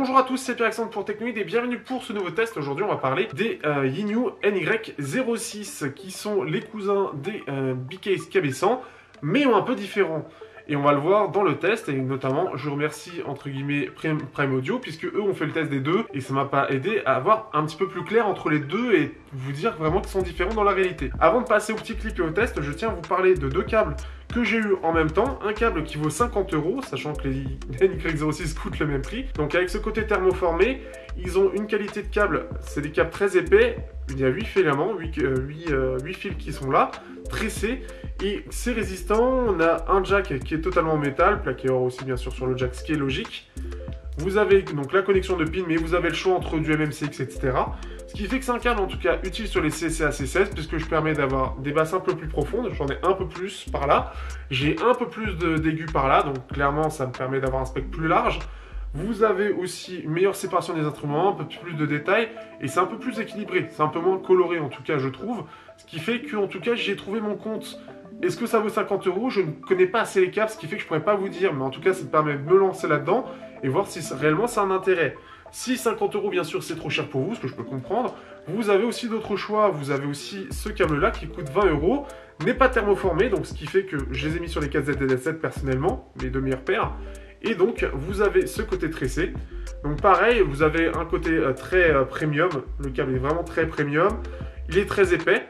Bonjour à tous, c'est Pierre-Alexandre pour Technoid et bienvenue pour ce nouveau test. Aujourd'hui, on va parler des Yinyu NY06 qui sont les cousins des BKs KB100, mais un peu différents. Et on va le voir dans le test, et notamment, je remercie entre guillemets Prime Audio, puisque eux ont fait le test des deux, et ça m'a pas aidé à avoir un petit peu plus clair entre les deux et vous dire vraiment qu'ils sont différents dans la réalité. Avant de passer au petit clip et au test, je tiens à vous parler de deux câbles que j'ai eu en même temps. Un câble qui vaut 50 €, sachant que les NY06 coûtent le même prix. Donc avec ce côté thermoformé, ils ont une qualité de câble, c'est des câbles très épais. Il y a 8 filaments, 8 fils qui sont là, tressés. Et c'est résistant. On a un jack qui est totalement en métal, plaqué or aussi bien sûr sur le jack, ce qui est logique. Vous avez donc la connexion de pin, mais vous avez le choix entre du MMCX, etc. Ce qui fait que c'est un câble en tout cas utile sur les CCA C16, puisque je permets d'avoir des basses un peu plus profondes. J'en ai un peu plus par là. J'ai un peu plus d'aigus par là, donc clairement ça me permet d'avoir un spectre plus large. Vous avez aussi une meilleure séparation des instruments, un peu plus de détails, et c'est un peu plus équilibré. C'est un peu moins coloré en tout cas je trouve. Ce qui fait que en tout cas j'ai trouvé mon compte. Est-ce que ça vaut 50 €? Je ne connais pas assez les câbles, ce qui fait que je pourrais pas vous dire, mais en tout cas ça me permet de me lancer là-dedans et voir si réellement c'est un intérêt. Si 50 € bien sûr c'est trop cher pour vous, ce que je peux comprendre, vous avez aussi d'autres choix. Vous avez aussi ce câble-là qui coûte 20 €, n'est pas thermoformé, donc ce qui fait que je les ai mis sur les 4ZDS7 personnellement, mes deux meilleures paires. Et donc vous avez ce côté tressé. Donc pareil, vous avez un côté très premium, le câble est vraiment très premium, il est très épais.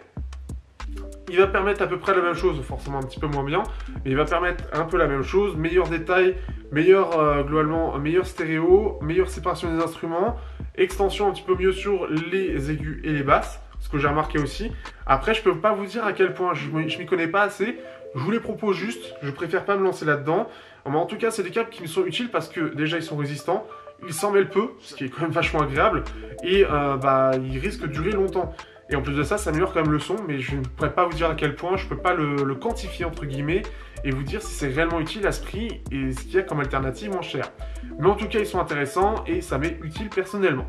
Il va permettre à peu près la même chose, forcément un petit peu moins bien, mais il va permettre un peu la même chose, meilleur détail, globalement, meilleur stéréo, meilleure séparation des instruments, extension un petit peu mieux sur les aigus et les basses, ce que j'ai remarqué aussi. Après, je peux pas vous dire à quel point, je m'y connais pas assez, je vous les propose juste, je préfère pas me lancer là-dedans. Mais en tout cas, c'est des câbles qui me sont utiles parce que déjà ils sont résistants, ils s'en mêlent peu, ce qui est quand même vachement agréable, et ils risquent de durer longtemps. Et en plus de ça, ça améliore quand même le son, mais je ne pourrais pas vous dire à quel point, je ne peux pas le quantifier entre guillemets, et vous dire si c'est réellement utile à ce prix, et ce qu'il y a comme alternative moins chère. Mais en tout cas, ils sont intéressants, et ça m'est utile personnellement.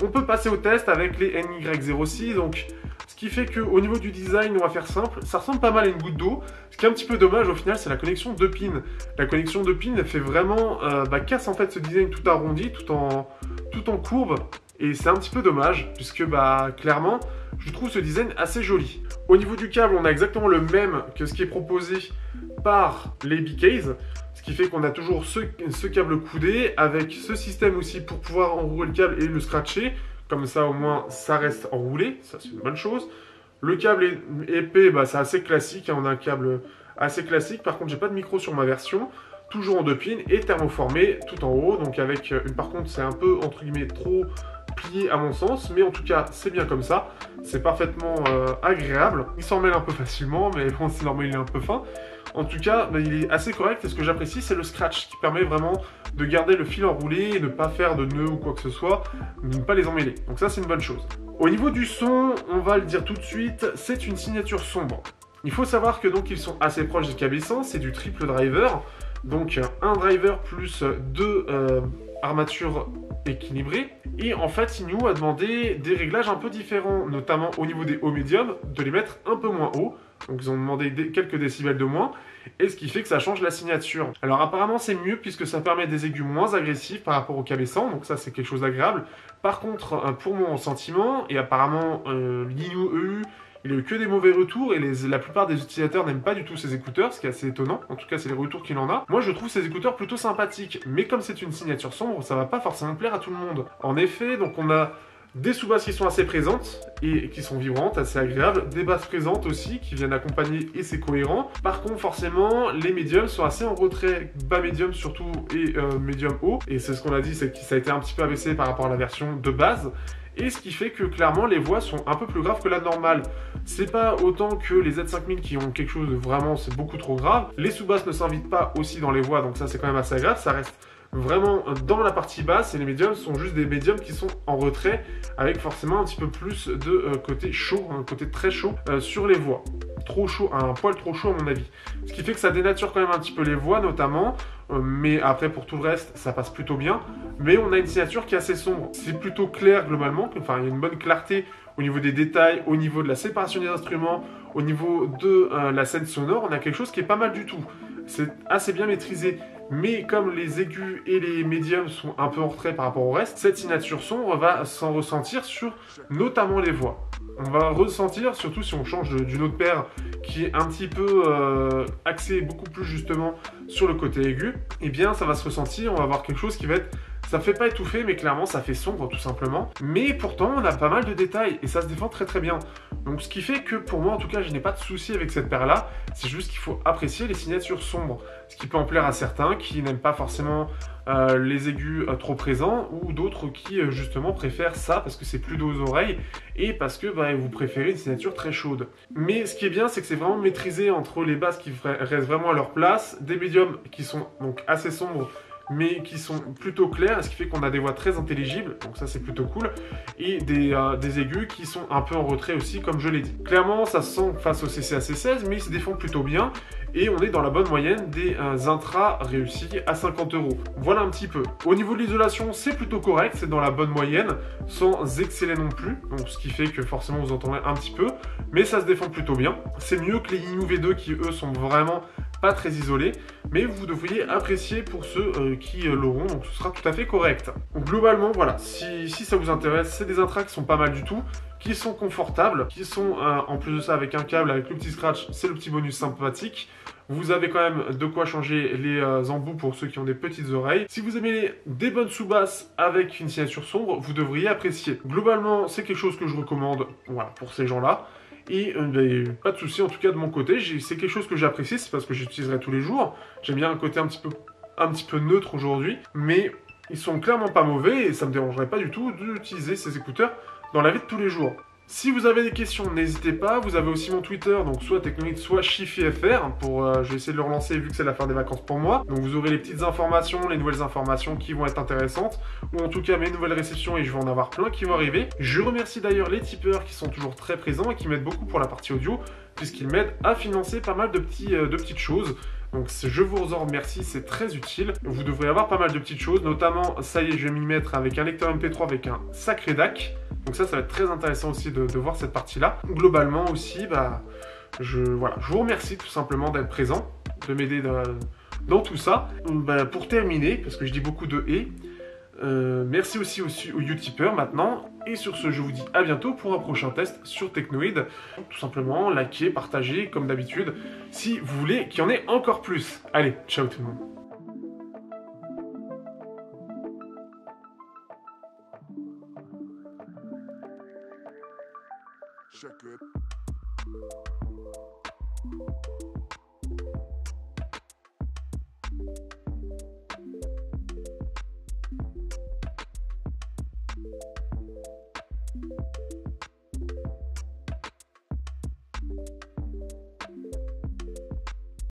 On peut passer au test avec les NY06, donc ce qui fait qu'au niveau du design, on va faire simple, ça ressemble pas mal à une goutte d'eau. Ce qui est un petit peu dommage au final, c'est la connexion de pin. La connexion de pin, elle fait vraiment, casse en fait ce design tout arrondi, tout en courbe. Et c'est un petit peu dommage, puisque clairement, je trouve ce design assez joli. Au niveau du câble, on a exactement le même que ce qui est proposé par les BKs. Ce qui fait qu'on a toujours ce câble coudé, avec ce système aussi pour pouvoir enrouler le câble et le scratcher. Comme ça, au moins, ça reste enroulé. Ça, c'est une bonne chose. Le câble est épais, c'est assez classique. On a un câble assez classique. Par contre, j'ai pas de micro sur ma version. Toujours en 2 pins et thermoformé tout en haut. Donc, avec par contre, c'est un peu, entre guillemets, trop plié à mon sens. Mais en tout cas, c'est bien comme ça. C'est parfaitement agréable. Il s'en mêle un peu facilement, mais bon, c'est normal, il est un peu fin. En tout cas, il est assez correct et ce que j'apprécie, c'est le scratch qui permet vraiment de garder le fil enroulé et ne pas faire de nœuds ou quoi que ce soit, de ne pas les emmêler. Donc ça, c'est une bonne chose. Au niveau du son, on va le dire tout de suite, c'est une signature sombre. Il faut savoir que donc ils sont assez proches des KB100, c'est du triple driver. Donc un driver plus deux armatures équilibrées. Et en fait, Yinyu a demandé des réglages un peu différents, notamment au niveau des hauts médiums, de les mettre un peu moins haut. Donc ils ont demandé quelques décibels de moins, et ce qui fait que ça change la signature. Alors apparemment c'est mieux puisque ça permet des aigus moins agressifs par rapport au KB100, donc ça c'est quelque chose d'agréable. Par contre, pour mon sentiment, et apparemment Yinyu EU, il a eu que des mauvais retours, et la plupart des utilisateurs n'aiment pas du tout ces écouteurs, ce qui est assez étonnant. En tout cas, c'est les retours qu'il en a. Moi, je trouve ces écouteurs plutôt sympathiques, mais comme c'est une signature sombre, ça va pas forcément plaire à tout le monde. En effet, donc on a des sous-basses qui sont assez présentes et qui sont vibrantes, assez agréables. Des basses présentes aussi qui viennent accompagner et c'est cohérent. Par contre, forcément, les médiums sont assez en retrait, bas médium surtout et médium haut. Et c'est ce qu'on a dit, c'est que ça a été un petit peu abaissé par rapport à la version de base. Et ce qui fait que clairement les voix sont un peu plus graves que la normale. C'est pas autant que les Z5000 qui ont quelque chose de vraiment, c'est beaucoup trop grave. Les sous-basses ne s'invitent pas aussi dans les voix, donc ça c'est quand même assez agréable. Ça reste vraiment dans la partie basse et les médiums sont juste des médiums qui sont en retrait avec forcément un petit peu plus de côté chaud, un côté très chaud sur les voix. trop chaud, un poil trop chaud à mon avis. Ce qui fait que ça dénature quand même un petit peu les voix notamment, mais après pour tout le reste ça passe plutôt bien. Mais on a une signature qui est assez sombre, c'est plutôt clair globalement, enfin il y a une bonne clarté au niveau des détails, au niveau de la séparation des instruments, au niveau de la scène sonore, on a quelque chose qui est pas mal du tout. C'est assez bien maîtrisé. Mais comme les aigus et les médiums sont un peu en retrait par rapport au reste, cette signature sombre va s'en ressentir sur notamment les voix. On va ressentir, surtout si on change d'une autre paire qui est un petit peu axée beaucoup plus justement sur le côté aigu, et bien ça va se ressentir, on va avoir quelque chose qui va être... Ça fait pas étouffer, mais clairement ça fait sombre tout simplement. Mais pourtant on a pas mal de détails et ça se défend très très bien. Donc ce qui fait que pour moi en tout cas je n'ai pas de souci avec cette paire là. C'est juste qu'il faut apprécier les signatures sombres. Ce qui peut en plaire à certains qui n'aiment pas forcément les aigus trop présents, ou d'autres qui justement préfèrent ça parce que c'est plus doux aux oreilles et parce que vous préférez une signature très chaude. Mais ce qui est bien c'est que c'est vraiment maîtrisé entre les basses qui restent vraiment à leur place, des médiums qui sont donc assez sombres mais qui sont plutôt clairs, ce qui fait qu'on a des voix très intelligibles, donc ça c'est plutôt cool, et des aigus qui sont un peu en retrait aussi, comme je l'ai dit. Clairement, ça se sent face au CCAC16, mais il se défend plutôt bien, et on est dans la bonne moyenne des intras réussis à 50 €. Voilà un petit peu. Au niveau de l'isolation, c'est plutôt correct, c'est dans la bonne moyenne, sans exceller non plus, donc ce qui fait que forcément vous entendrez un petit peu, mais ça se défend plutôt bien. C'est mieux que les Yinghu V2 qui eux sont vraiment pas très isolés, mais vous devriez apprécier pour ceux qui l'auront, donc ce sera tout à fait correct. Donc, globalement, voilà, si ça vous intéresse, c'est des intras qui sont pas mal du tout, qui sont confortables, qui sont en plus de ça avec un câble, avec le petit scratch, c'est le petit bonus sympathique. Vous avez quand même de quoi changer les embouts pour ceux qui ont des petites oreilles. Si vous aimez des bonnes sous-basses avec une signature sombre, vous devriez apprécier. Globalement, c'est quelque chose que je recommande, voilà, pour ces gens-là. Et pas de souci en tout cas de mon côté, c'est quelque chose que j'apprécie, c'est parce que j'utiliserai tous les jours. J'aime bien un côté un petit peu neutre aujourd'hui, mais ils sont clairement pas mauvais et ça me dérangerait pas du tout d'utiliser ces écouteurs dans la vie de tous les jours. Si vous avez des questions, n'hésitez pas. Vous avez aussi mon Twitter, donc soit Technoïd, soit ChifiFR. Je vais essayer de le relancer vu que c'est la fin des vacances pour moi. Donc vous aurez les petites informations, les nouvelles informations qui vont être intéressantes, ou en tout cas mes nouvelles réceptions, et je vais en avoir plein qui vont arriver. Je remercie d'ailleurs les tipeurs qui sont toujours très présents et qui m'aident beaucoup pour la partie audio, puisqu'ils m'aident à financer pas mal de petites choses. Donc je vous en remercie, c'est très utile. Vous devrez avoir pas mal de petites choses, notamment, ça y est, je vais m'y mettre avec un lecteur MP3 avec un sacré DAC. Donc ça va être très intéressant aussi de voir cette partie-là. Globalement aussi, je vous remercie tout simplement d'être présent, de m'aider dans tout ça. Pour terminer, parce que je dis beaucoup de « et », merci aussi aux Utipeurs maintenant. Et sur ce, je vous dis à bientôt pour un prochain test sur Technoïd. Tout simplement, likez, partagez, comme d'habitude, si vous voulez qu'il y en ait encore plus. Allez, ciao tout le monde. Check it.